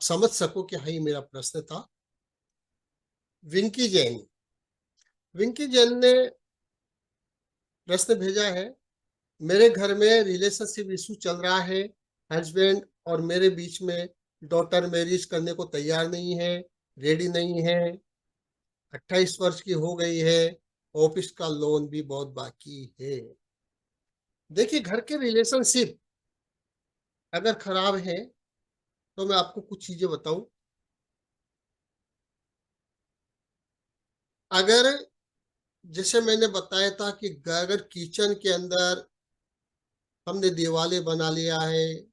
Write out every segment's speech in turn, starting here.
आप समझ सको कि हाँ ये मेरा प्रश्न था। विंकी जैन ने प्रश्न भेजा है, मेरे घर में रिलेशनशिप इशू चल रहा है, हस्बैंड और मेरे बीच में, डॉटर मैरिज करने को तैयार नहीं है, रेडी नहीं है, 28 वर्ष की हो गई है, ऑफिस का लोन भी बहुत बाकी है। देखिए, घर के रिलेशनशिप अगर खराब है तो मैं आपको कुछ चीजें बताऊं। अगर जैसे मैंने बताया था कि अगर किचन के अंदर हमने दीवारें बना लिया है,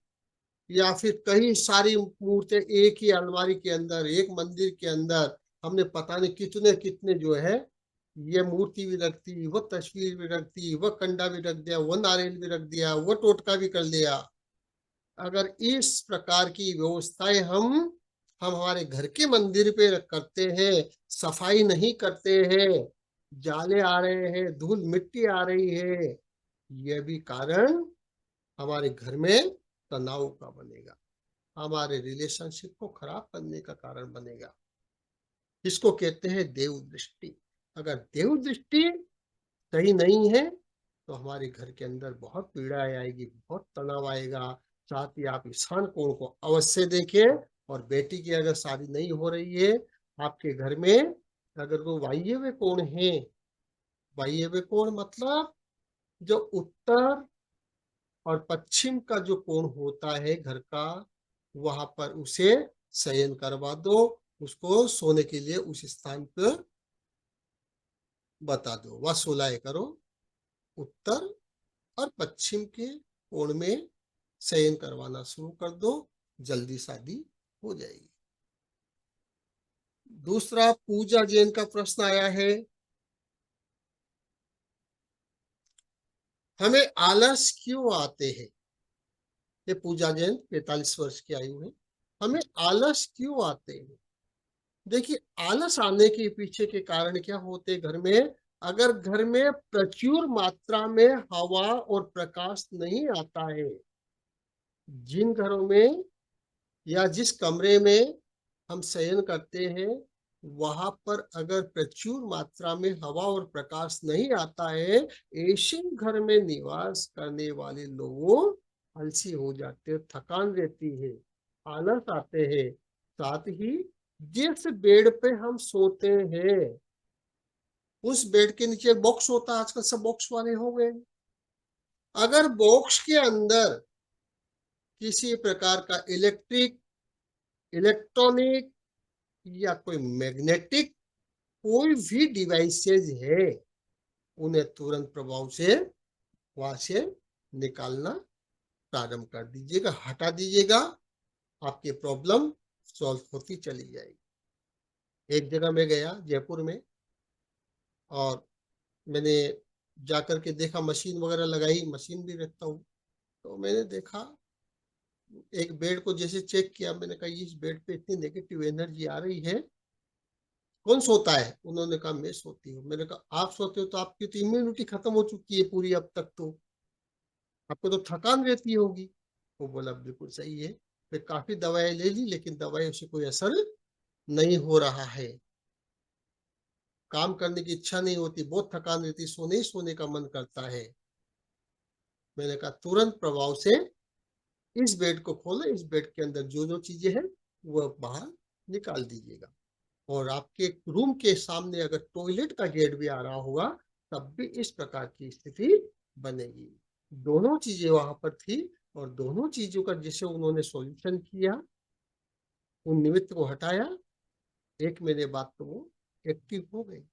या फिर कई सारी मूर्तें एक ही अलमारी के अंदर, एक मंदिर के अंदर हमने पता नहीं कितने कितने जो है ये मूर्ति भी रख दी, वो तस्वीर भी रख दी, वो कंडा भी रख दिया, वो नारियल भी रख दिया, वो टोटका भी कर लिया। अगर इस प्रकार की व्यवस्थाएं हम हमारे घर के मंदिर पे करते हैं, सफाई नहीं करते हैं, जाले आ रहे हैं, धूल मिट्टी आ रही है, यह भी कारण हमारे घर में तनाव का बनेगा, हमारे रिलेशनशिप को खराब करने का कारण बनेगा। इसको कहते हैं देव दृष्टि। अगर देव दृष्टि सही नहीं है तो हमारे घर के अंदर बहुत पीड़ा आएगी, बहुत तनाव आएगा। साथ ही आप ईशान कोण को अवश्य देखें। और बेटी की अगर शादी नहीं हो रही है आपके घर में, अगर वो वायव्य कोण है, वायव्य कोण मतलब जो उत्तर और पश्चिम का जो कोण होता है घर का, वहां पर उसे शयन करवा दो, उसको सोने के लिए उस स्थान पर बता दो, वह सोलाए करो। उत्तर और पश्चिम के कोण में शयन करवाना शुरू कर दो, जल्दी शादी हो जाएगी। दूसरा, पूजा जैन का प्रश्न आया है, हमें आलस क्यों आते हैं। ये पूजा जैन 45 वर्ष की आयु है। हमें आलस क्यों आते हैं। देखिए, आलस आने के पीछे के कारण क्या होते हैं घर में। अगर घर में प्रचुर मात्रा में हवा और प्रकाश नहीं आता है, जिन घरों में या जिस कमरे में हम शयन करते हैं वहां पर अगर प्रचुर मात्रा में हवा और प्रकाश नहीं आता है, ऐसे घर में निवास करने वाले लोगों आलसी हो जाते हैं, थकान रहती है, आलस आते हैं। साथ ही जिस बेड पे हम सोते हैं उस बेड के नीचे बॉक्स होता है, आजकल सब बॉक्स वाले हो गए। अगर बॉक्स के अंदर किसी प्रकार का इलेक्ट्रॉनिक या कोई मैग्नेटिक कोई भी डिवाइसेज है, उन्हें तुरंत प्रभाव से वहां से निकालना प्रारंभ कर दीजिएगा, हटा दीजिएगा, आपकी प्रॉब्लम सॉल्व होती चली जाएगी। एक जगह मैं गया जयपुर में, और मैंने जाकर के देखा, मशीन वगैरह लगाई, मशीन भी रखता हूँ, तो मैंने देखा एक बेड को जैसे चेक किया, मैंने कहा इस बेड पे इतनी नेगेटिव एनर्जी आ रही है, कौन सोता है। उन्होंने कहा मैं सोती हूँ। मैंने कहा आप सोते हो तो आपकी तो इम्यूनिटी खत्म हो चुकी है पूरी, अब तक तो आपको तो थकान रहती होगी। वो बोला बिल्कुल सही है। फिर काफी दवाएं ले ली, लेकिन दवाई से कोई असर नहीं हो रहा है, काम करने की इच्छा नहीं होती, बहुत थकान रहती, सोने ही सोने का मन करता है। मैंने कहा तुरंत प्रभाव से इस बेड को खोले, इस बेड के अंदर जो जो चीजें हैं वह बाहर निकाल दीजिएगा। और आपके रूम के सामने अगर टॉयलेट का गेट भी आ रहा होगा तब भी इस प्रकार की स्थिति बनेगी। दोनों चीजें वहां पर थी, और दोनों चीजों का जैसे उन्होंने सॉल्यूशन किया, उन निमित्त को हटाया, एक महीने बाद तो वो एक्टिव हो गए,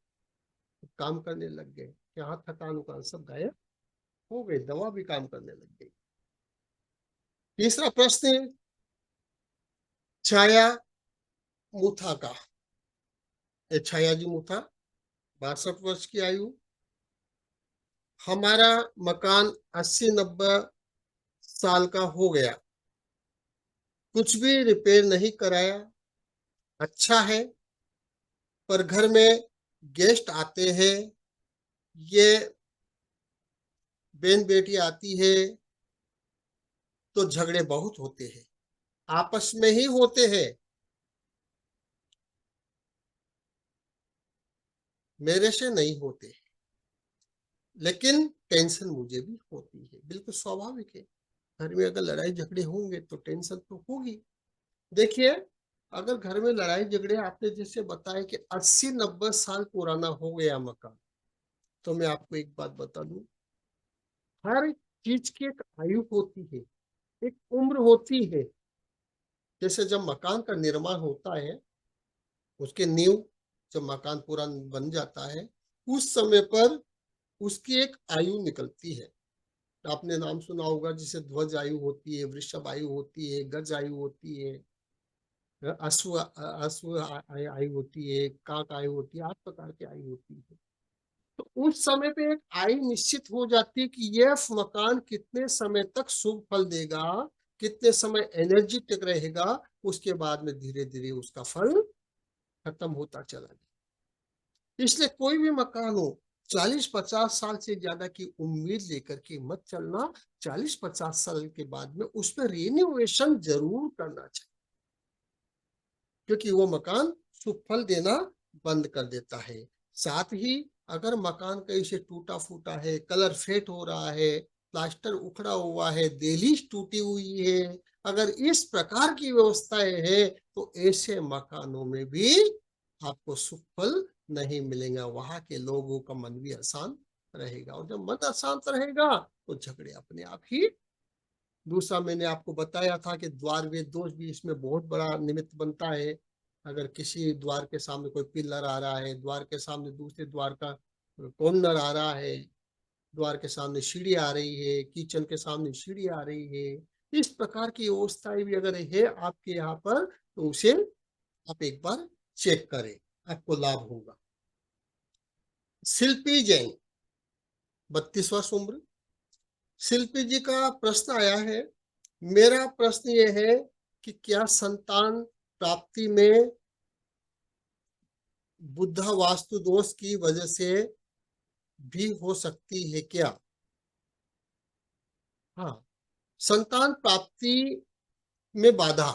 काम करने लग गए, यहाँ थकान उकान सब गायब हो गए, दवा भी काम करने लग गई। तीसरा प्रश्न है छाया मुथा का। छाया जी मुथा, 62 वर्ष की आयु। हमारा मकान 80-90 साल का हो गया, कुछ भी रिपेयर नहीं कराया, अच्छा है, पर घर में गेस्ट आते हैं, ये बहन बेटी आती है तो झगड़े बहुत होते हैं, आपस में ही होते हैं, मेरे से नहीं होते, लेकिन टेंशन मुझे भी होती है। बिल्कुल स्वाभाविक है, घर में अगर लड़ाई झगड़े होंगे तो टेंशन तो होगी। देखिए, अगर घर में लड़ाई झगड़े, आपने जैसे बताया कि 80-90 साल पुराना हो गया मकान, तो मैं आपको एक बात बता दूं, हर चीज की एक आयु होती है, एक उम्र होती है। जैसे जब मकान का निर्माण होता है, उसके नींव, जब मकान पूरा बन जाता है, उस समय पर उसकी एक आयु निकलती है। आपने नाम सुना होगा, जिसे ध्वज आयु होती है, वृषभ आयु होती है, गज आयु होती है, अश्व अश्व आयु होती है, काक आयु होती है, 8 प्रकार की आयु होती है। तो उस समय पे एक आयु निश्चित हो जाती है कि यह मकान कितने समय तक शुभ फल देगा, कितने समय एनर्जेटिक रहेगा, उसके बाद में धीरे धीरे उसका फल खत्म होता चला जाए। इसलिए कोई भी मकान हो, 40-50 साल से ज्यादा की उम्मीद लेकर के मत चलना। 40-50 साल के बाद में उस पर रिनोवेशन जरूर करना चाहिए, क्योंकि वो मकान शुभ फल देना बंद कर देता है। साथ ही अगर मकान कहीं से टूटा फूटा है, कलर फेड हो रहा है, प्लास्टर उखड़ा हुआ है, दहलीज टूटी हुई है, अगर इस प्रकार की व्यवस्थाएं है, तो ऐसे मकानों में भी आपको शुभ फल नहीं मिलेगा। वहां के लोगों का मन भी अशांत रहेगा, और जब मन अशांत रहेगा तो झगड़े अपने आप ही। दूसरा, मैंने आपको बताया था कि द्वार वेद दोष भी इसमें बहुत बड़ा निमित्त बनता है। अगर किसी द्वार के सामने कोई पिलर आ रहा है, द्वार के सामने दूसरे द्वार का कॉर्नर आ रहा है, द्वार के सामने सीढ़ी आ रही है, किचन के सामने सीढ़ी आ रही है, इस प्रकार की व्यवस्थाएं भी अगर है आपके यहाँ पर, तो उसे आप एक बार चेक करें, आपको लाभ होगा। शिल्पी जैन, 32 वर्ष उम्र। शिल्पी जी का प्रश्न आया है, मेरा प्रश्न ये है कि क्या संतान प्राप्ति में बुद्धा वास्तु दोष की वजह से भी हो सकती है क्या? हाँ, संतान प्राप्ति में बाधा,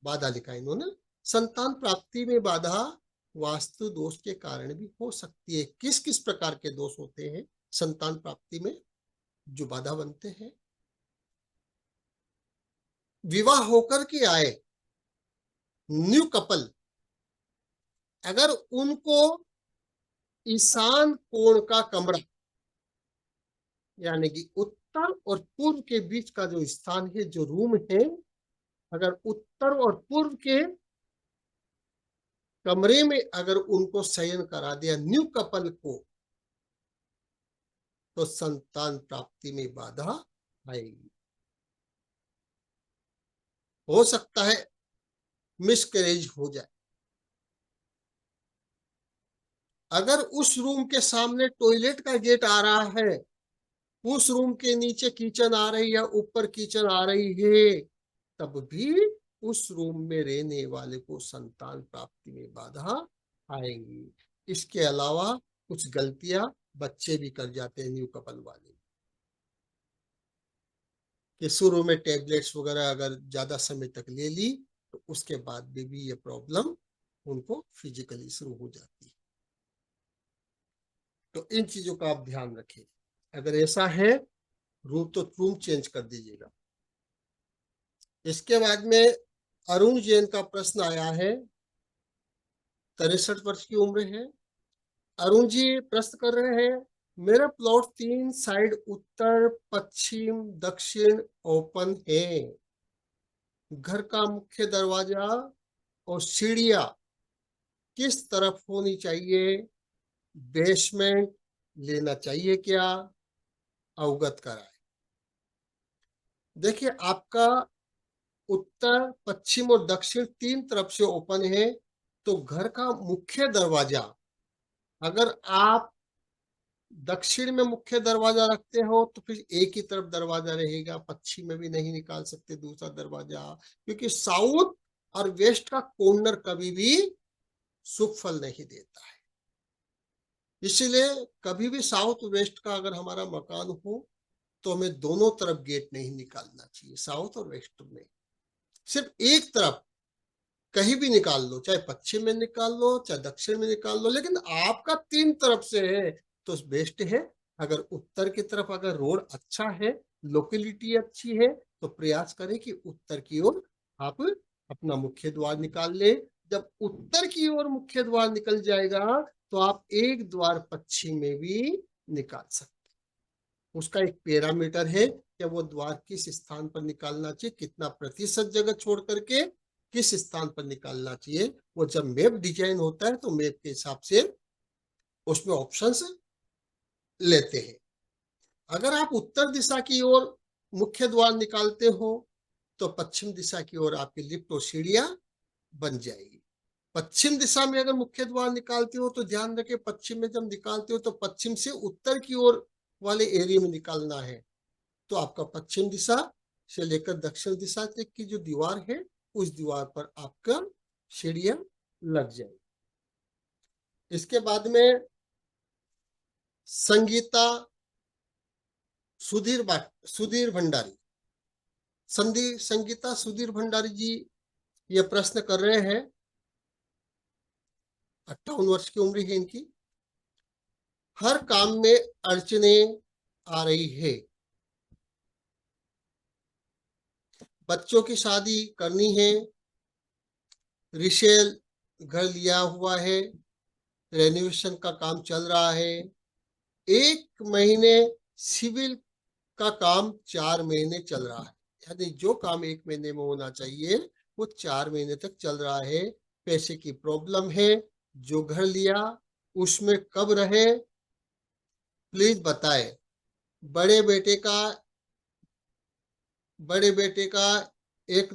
बाधा लिखा इन्होंने, संतान प्राप्ति में बाधा वास्तु दोष के कारण भी हो सकती है। किस किस प्रकार के दोष होते हैं संतान प्राप्ति में जो बाधा बनते हैं? विवाह होकर के आए न्यू कपल, अगर उनको ईशान कोण का कमरा, यानी कि उत्तर और पूर्व के बीच का जो स्थान है, जो रूम है, अगर उत्तर और पूर्व के कमरे में अगर उनको शयन करा दिया न्यू कपल को, तो संतान प्राप्ति में बाधा आएगी। हो सकता है मिसकैरेज हो जाए। अगर उस रूम के सामने टॉयलेट का गेट आ रहा है, उस रूम के नीचे किचन आ रही है, ऊपर किचन आ रही है, तब भी उस रूम में रहने वाले को संतान प्राप्ति में बाधा आएगी। इसके अलावा कुछ गलतियां बच्चे भी कर जाते हैं न्यू कपल वाले, कि शुरू में टेबलेट्स वगैरह अगर ज्यादा समय तक ले ली, तो उसके बाद भी ये प्रॉब्लम उनको फिजिकली शुरू हो जाती है। तो इन चीजों का आप ध्यान रखें। अगर ऐसा है, रूम तो रूम चेंज कर दीजिएगा। इसके बाद में अरुण जैन का प्रश्न आया है, 63 वर्ष की उम्र है। अरुण जी प्रश्न कर रहे हैं, मेरा प्लॉट 3 साइड उत्तर पश्चिम दक्षिण ओपन है, घर का मुख्य दरवाजा और सीढ़ियां किस तरफ होनी चाहिए, बेसमेंट लेना चाहिए क्या, अवगत कराए। देखिए, आपका उत्तर पश्चिम और दक्षिण 3 तरफ से ओपन है, तो घर का मुख्य दरवाजा, अगर आप दक्षिण में मुख्य दरवाजा रखते हो तो फिर एक ही तरफ दरवाजा रहेगा, पश्चिम में भी नहीं निकाल सकते दूसरा दरवाजा, क्योंकि साउथ और वेस्ट का कॉर्नर कभी भी शुभ फल नहीं देता है। इसलिए कभी भी साउथ वेस्ट का अगर हमारा मकान हो, तो हमें दोनों तरफ गेट नहीं निकालना चाहिए, साउथ और वेस्ट में सिर्फ एक तरफ कहीं भी निकाल लो, चाहे पश्चिम में निकाल लो, चाहे दक्षिण में निकाल लो, लेकिन आपका 3 तरफ से है तो बेस्ट है। अगर उत्तर की तरफ अगर रोड अच्छा है, लोकेलिटी अच्छी है, तो प्रयास करें कि उत्तर की ओर आप अपना मुख्य द्वार निकाल ले। जब उत्तर की ओर मुख्य द्वार निकल जाएगा तो आप एक द्वार पश्चिम में भी निकाल सकते। उसका एक पैरामीटर है कि वो द्वार किस स्थान पर निकालना चाहिए, कितना प्रतिशत जगह छोड़ करके किस स्थान पर निकालना चाहिए। वो जब मैप डिजाइन होता है तो मैप के हिसाब से उसमें ऑप्शंस लेते हैं। अगर आप उत्तर दिशा की ओर मुख्य द्वार निकालते हो तो पश्चिम दिशा की ओर आपकी लिफ्ट और सीढ़ियां बन जाएगी। पश्चिम दिशा में अगर मुख्य द्वार निकालते हो तो ध्यान रखें, पश्चिम में जब निकालते हो तो पश्चिम से उत्तर की ओर वाले एरिया में निकालना है। तो आपका पश्चिम दिशा से लेकर दक्षिण दिशा तक की जो दीवार है उस दीवार पर आपका सीढ़ियां लग जाए। इसके बाद में संगीता सुधीर भंडारी, संगीता सुधीर भंडारी जी ये प्रश्न कर रहे हैं। 58 वर्ष की उम्र है इनकी। हर काम में अड़चने आ रही है। बच्चों की शादी करनी है, रिसेल घर लिया हुआ है, रेनोवेशन का काम चल रहा है, 1 महीने सिविल का काम 4 महीने चल रहा है। यानी जो काम 1 महीने में होना चाहिए वो 4 महीने तक चल रहा है। पैसे की प्रॉब्लम है। जो घर लिया उसमें कब रहे प्लीज बताए। बड़े बेटे का बड़े बेटे का एक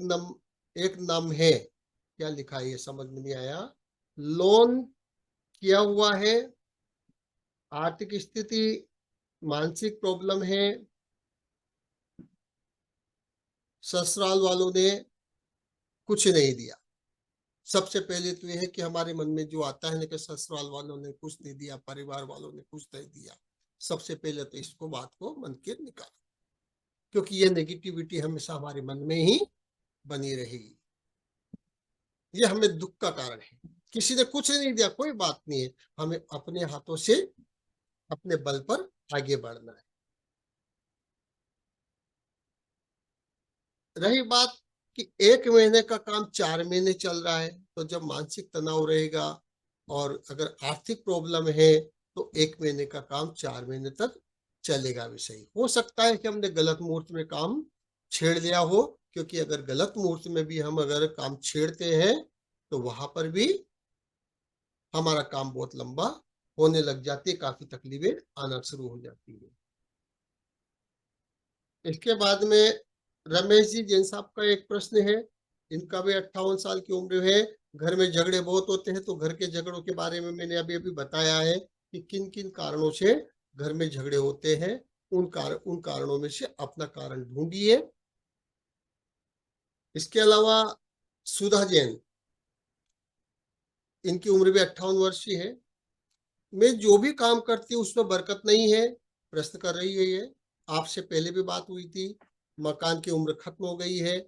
नाम है। क्या लिखा है ये समझ में नहीं आया। लोन किया हुआ है, आर्थिक स्थिति, मानसिक प्रॉब्लम है, ससुराल वालों ने कुछ नहीं दिया। सबसे पहले तो यह है कि हमारे मन में जो आता है ना कि ससुराल वालों ने कुछ नहीं दिया, परिवार वालों ने कुछ नहीं दिया, सबसे पहले तो इसको बात को मन के निकाल, क्योंकि ये नेगेटिविटी हमेशा हमारे मन में ही बनी रहेगी। ये हमें दुख का कारण है। किसी ने कुछ नहीं दिया कोई बात नहीं है, हमें अपने हाथों से अपने बल पर आगे बढ़ना है। रही बात कि 1 महीने का काम 4 महीने चल रहा है, तो जब मानसिक तनाव रहेगा और अगर आर्थिक प्रॉब्लम है तो 1 महीने का काम 4 महीने तक चलेगा भी सही। हो सकता है कि हमने गलत मुहूर्त में काम छेड़ लिया हो, क्योंकि अगर गलत मुहूर्त में भी हम अगर काम छेड़ते हैं तो वहां पर भी हमारा काम बहुत लंबा होने लग जाती है, काफी तकलीफें आना शुरू हो जाती है। इसके बाद में रमेश जी जैन साहब का एक प्रश्न है। इनका भी 58 साल की उम्र है। घर में झगड़े बहुत होते हैं, तो घर के झगड़ों के बारे में मैंने अभी अभी बताया है कि किन किन कारणों से घर में झगड़े होते हैं। उन कारणों में से अपना कारण ढूंढिए। इसके अलावा सुधा जैन, इनकी उम्र भी 58 वर्ष की है। मैं जो भी काम करती हूँ उसमें बरकत नहीं है, प्रश्न कर रही है ये। आपसे पहले भी बात हुई थी। मकान की उम्र खत्म हो गई है,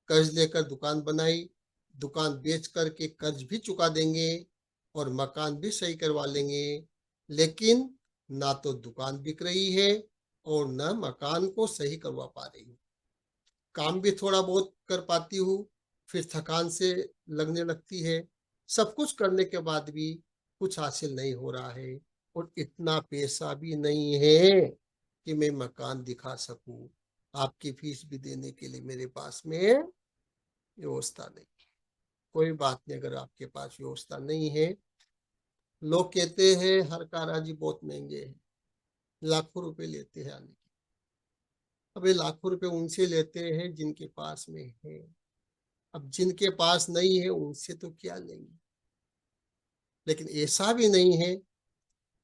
कर्ज लेकर दुकान बनाई, दुकान बेच करके कर्ज भी चुका देंगे और मकान भी सही करवा लेंगे, लेकिन ना तो दुकान बिक रही है और न मकान को सही करवा पा रही हूँ। काम भी थोड़ा बहुत कर पाती हूँ, फिर थकान से लगने लगती है। सब कुछ करने के बाद भी कुछ हासिल नहीं हो रहा है और इतना पैसा भी नहीं है कि मैं मकान दिखा सकूं। आपकी फीस भी देने के लिए मेरे पास में व्यवस्था नहीं। कोई बात नहीं, अगर आपके पास व्यवस्था नहीं है। लोग कहते हैं हर काराजी बहुत महंगे हैं, लाखों रुपए लेते हैं आने के। अब ये लाखों रुपए उनसे लेते हैं जिनके पास में है। अब जिनके पास नहीं है उनसे तो क्या लेंगे। लेकिन ऐसा भी नहीं है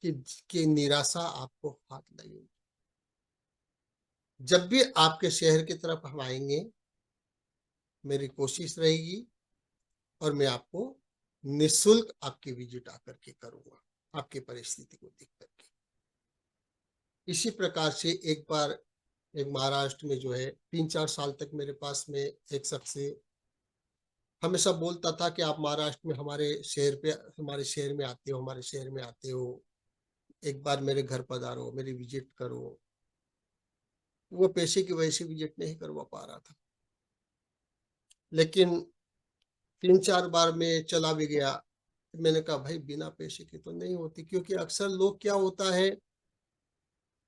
कि निराशा आपको हाथ लगेगी। जब भी आपके शहर की तरफ हम आएंगे, मेरी कोशिश रहेगी और मैं आपको निःशुल्क आपकी विजिट आकर के करूंगा, आपकी परिस्थिति को देख करके। इसी प्रकार से एक बार एक महाराष्ट्र में जो है 3-4 साल तक मेरे पास में एक शख्स हमेशा बोलता था कि आप महाराष्ट्र में हमारे शहर में आते हो, हमारे शहर में आते हो, एक बार मेरे घर पधारो, मेरी विजिट करो। वो पैसे की वजह से विजिट नहीं करवा पा रहा था, लेकिन 3-4 बार में चला भी गया। मैंने कहा भाई बिना पैसे के तो नहीं होती, क्योंकि अक्सर लोग क्या होता है,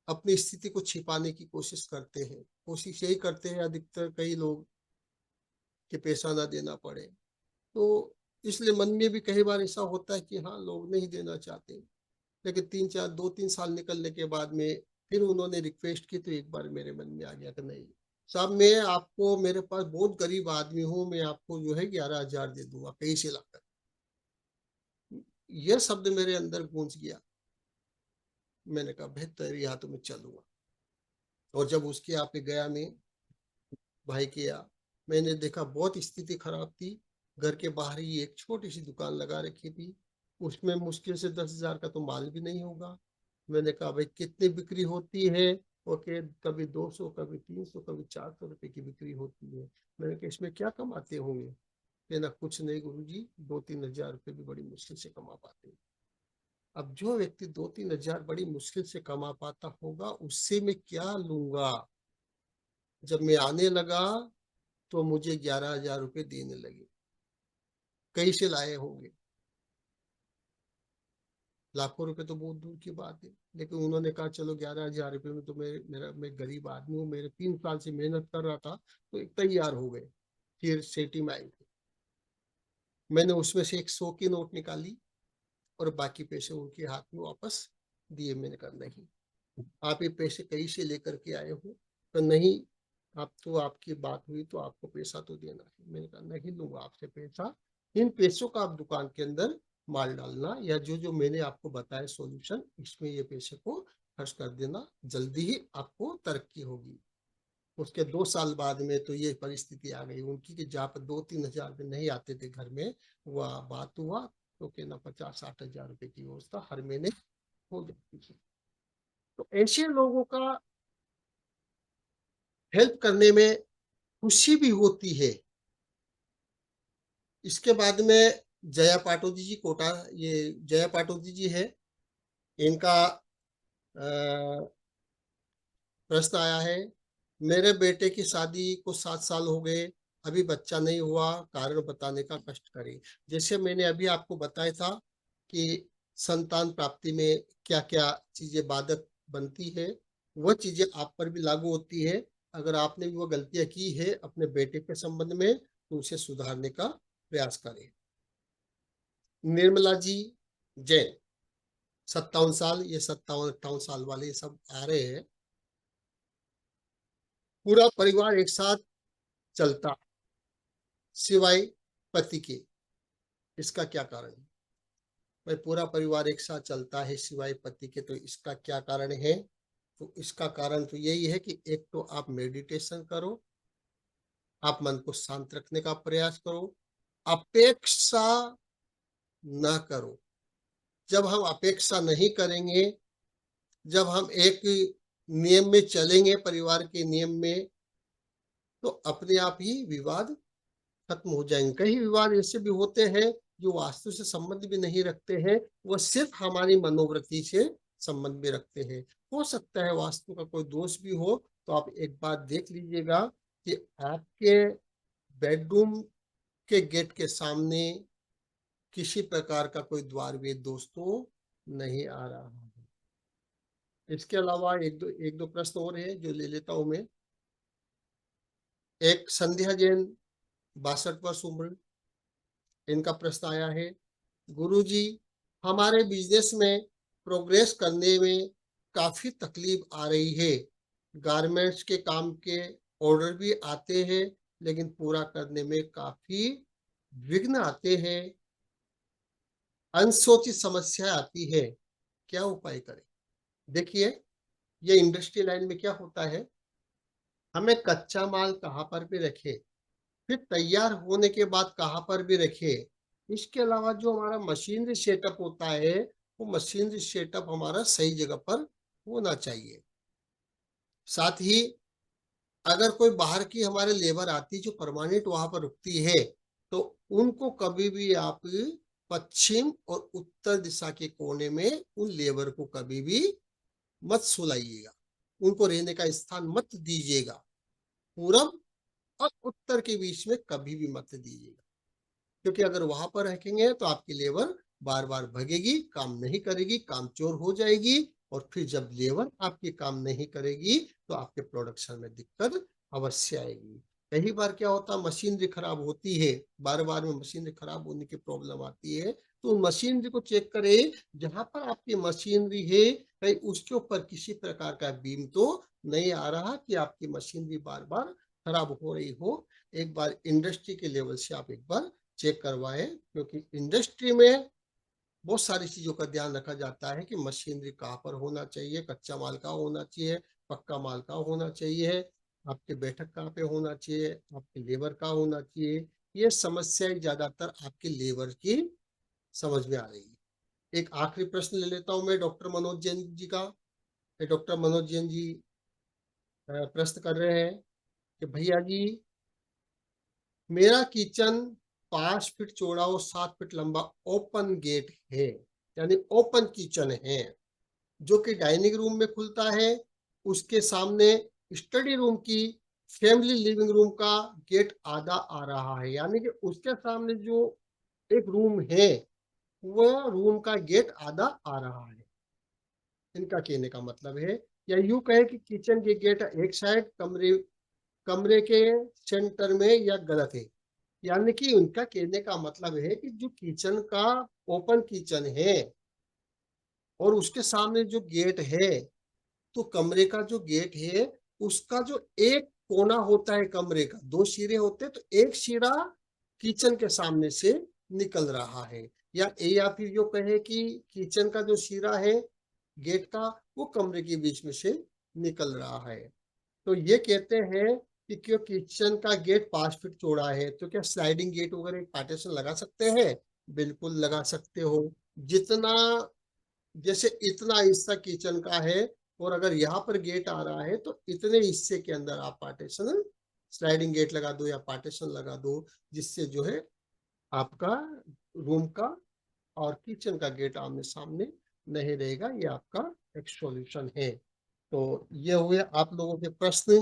अपनी स्थिति को छिपाने की कोशिश करते हैं। कोशिश यही करते हैं अधिकतर कई लोग कि पैसा ना देना पड़े। तो इसलिए मन में भी कई बार ऐसा होता है कि हाँ, लोग नहीं देना चाहते। लेकिन 2-3 साल निकलने के बाद में फिर उन्होंने रिक्वेस्ट की, तो एक बार मेरे मन में आ गया कि नहीं साहब, मैं आपको, मेरे पास बहुत गरीब आदमी हूँ, मैं आपको जो है 11,000 दे दूंगा कहीं से लाकर। यह शब्द मेरे अंदर गूंज गया। मैंने कहा बेहतर, यहाँ तो मैं चलूंगा। और जब उसके यहाँ पे गया मैं, भाई के यहाँ, मैंने देखा बहुत स्थिति खराब थी। घर के बाहर ही एक छोटी सी दुकान लगा रखी थी, उसमें मुश्किल से 10,000 का तो माल भी नहीं होगा। मैंने कहा भाई कितनी बिक्री होती है? ओके, कभी 200, कभी 300, कभी 400 रुपए की बिक्री होती है। मैंने कहा इसमें क्या कमाते होंगे? कहना कुछ नहीं गुरुजी, 2-3 हजार रुपये भी बड़ी मुश्किल से कमा पाते हैं। अब जो व्यक्ति 2-3 हजार बड़ी मुश्किल से कमा पाता होगा, उससे मैं क्या लूंगा? जब मैं आने लगा तो मुझे 11,000 रुपये देने लगे। कहीं से लाए होंगे? लाखों रुपए तो बहुत दूर की बात है। लेकिन उन्होंने कहा चलो 11,000 रुपये में तो मैं गरीब आदमी हूँ, मेरे 3 साल से मेहनत कर रहा था, तो एक तैयार हो गए। फिर सेठी में आई, मैंने उसमें से एक 100 की नोट निकाली और बाकी पैसे उनके हाथ में वापस दिए। मैंने कहा नहीं, आप ये पैसे कहीं से लेकर के आए हो? तो नहीं, आप तो, आपकी बात हुई तो आपको पैसा तो देना है। मैंने कहा नहीं लूंगा आपसे पैसा, इन पैसों का आप दुकान के अंदर माल डालना, या जो जो मैंने आपको बताया सॉल्यूशन, इसमें ये पैसे को खर्च कर देना, जल्दी ही आपको तरक्की होगी। उसके 2 साल बाद में तो ये परिस्थिति आ गई उनकी कि जहाँ पर 2-3 हजार रुपये नहीं आते थे घर में, वह बात हुआ तो कहना 50-60 हजार रुपये की व्यवस्था हर महीने हो जाती थी। तो ऐसे लोगों का हेल्प करने में खुशी भी होती है। इसके बाद में जया पाटोदी जी, कोटा, ये जया पाटोदी जी है, इनका प्रश्न आया है। मेरे बेटे की शादी को 7 साल हो गए, अभी बच्चा नहीं हुआ, कारण बताने का कष्ट करें। जैसे मैंने अभी आपको बताया था कि संतान प्राप्ति में क्या क्या चीजें बाधक बनती है, वह चीजें आप पर भी लागू होती है। अगर आपने भी वो गलतियां की है अपने बेटे के संबंध में, तो उसे सुधारने का प्रयास करें। निर्मला जी जैन, 57 साल, ये 57-58 साल वाले सब आ रहे हैं। पूरा परिवार एक साथ चलता सिवाय पति के, इसका क्या कारण है? भाई पूरा परिवार एक साथ चलता है सिवाय पति के, तो इसका क्या कारण है? तो इसका कारण तो यही है कि एक तो आप मेडिटेशन करो, आप मन को शांत रखने का प्रयास करो, अपेक्षा ना करो। जब हम अपेक्षा नहीं करेंगे, जब हम एक नियम में चलेंगे, परिवार के नियम में, तो अपने आप ही विवाद खत्म हो जाएंगे। कई विवाद ऐसे भी होते हैं जो वास्तु से संबंध भी नहीं रखते हैं, वह सिर्फ हमारी मनोवृत्ति से संबंध भी रखते हैं। हो सकता है वास्तु का कोई दोष भी हो, तो आप एक बात देख लीजिएगा कि आपके बेडरूम के गेट के सामने किसी प्रकार का कोई द्वार वेद दोष तो नहीं आ रहा है। इसके अलावा एक दो प्रश्न और है जो ले लेता हूं मैं। एक संध्या जैन, 62 वर्ष उम्र, इनका प्रश्न आया है। गुरुजी, हमारे बिजनेस में प्रोग्रेस करने में काफी तकलीफ आ रही है। गारमेंट्स के काम के ऑर्डर भी आते हैं, लेकिन पूरा करने में काफी विघ्न आते हैं, अनसोची समस्या आती है, क्या उपाय करें? देखिए, ये इंडस्ट्री लाइन में क्या होता है, हमें कच्चा माल कहाँ पर भी रखे, फिर तैयार होने के बाद कहाँ पर भी रखे, इसके अलावा जो हमारा मशीनरी सेटअप होता है, वो मशीनरी सेटअप हमारा सही जगह पर होना चाहिए। साथ ही अगर कोई बाहर की हमारे लेबर आती जो परमानेंट वहां पर रुकती है, तो उनको कभी भी आप पश्चिम और उत्तर दिशा के कोने में उन लेबर को कभी भी मत सुलाइएगा, उनको रहने का स्थान मत दीजिएगा। पूरब और उत्तर के बीच में कभी भी मत दीजिएगा, क्योंकि अगर वहां पर रखेंगे तो आपकी लेबर बार बार भगेगी, काम नहीं करेगी, काम चोर हो जाएगी, और फिर जब लेबर आपकी काम नहीं करेगी तो आपके प्रोडक्शन में दिक्कत अवश्य आएगी। कई बार क्या होता है, मशीनरी खराब होती है, बार बार में मशीनरी खराब होने की प्रॉब्लम आती है, तो मशीनरी को चेक करें, जहां पर आपकी मशीनरी है कहीं उसके ऊपर किसी प्रकार का बीम तो नहीं आ रहा कि आपकी मशीनरी बार बार खराब हो रही हो। एक बार इंडस्ट्री के लेवल से आप एक बार चेक करवाएं, क्योंकि इंडस्ट्री में बहुत सारी चीजों का ध्यान रखा जाता है कि मशीनरी कहाँ पर होना चाहिए, कच्चा माल कहाँ होना चाहिए, पक्का माल कहाँ होना चाहिए, आपके बैठक कहाँ पे होना चाहिए, आपके लेबर कहाँ होना चाहिए। ये समस्याएं ज्यादातर आपके लेबर की समझ में आ रही है। एक आखिरी प्रश्न ले लेता हूं मैं डॉक्टर मनोज जैन जी का। डॉक्टर मनोज जैन जी प्रश्न कर रहे हैं कि भैया जी, मेरा किचन 5 फीट चौड़ा और 7 फीट लंबा ओपन गेट है, यानी ओपन किचन है, जो कि डाइनिंग रूम में खुलता है। उसके सामने स्टडी रूम की, फैमिली लिविंग रूम का गेट आधा आ रहा है, यानी कि उसके सामने जो एक रूम है वह रूम का गेट आधा आ रहा है। इनका कहने का मतलब है, या यूं कहे कि किचन के गेट एक साइड, कमरे कमरे के सेंटर में, या गलत है। यानी कि उनका कहने का मतलब है कि जो किचन का ओपन किचन है और उसके सामने जो गेट है, तो कमरे का जो गेट है उसका जो एक कोना होता है, कमरे का 2 सिरे होते हैं, तो एक सिरा किचन के सामने से निकल रहा है। या फिर जो कहे कि किचन का जो सिरा है गेट का, वो कमरे के बीच में से निकल रहा है। तो ये कहते हैं कि क्यों किचन का गेट 5 फीट चौड़ा है, तो क्या स्लाइडिंग गेट वगैरह पार्टीशन लगा सकते हैं? बिल्कुल लगा सकते हो। जितना, जैसे इतना हिस्सा किचन का है और अगर यहाँ पर गेट आ रहा है तो इतने हिस्से के अंदर आप पार्टीशन, स्लाइडिंग गेट लगा दो या पार्टीशन लगा दो, जिससे जो है आपका रूम का और किचन का गेट आमने सामने नहीं रहेगा। ये आपका एक सॉल्यूशन है। तो ये हुए आप लोगों के प्रश्न।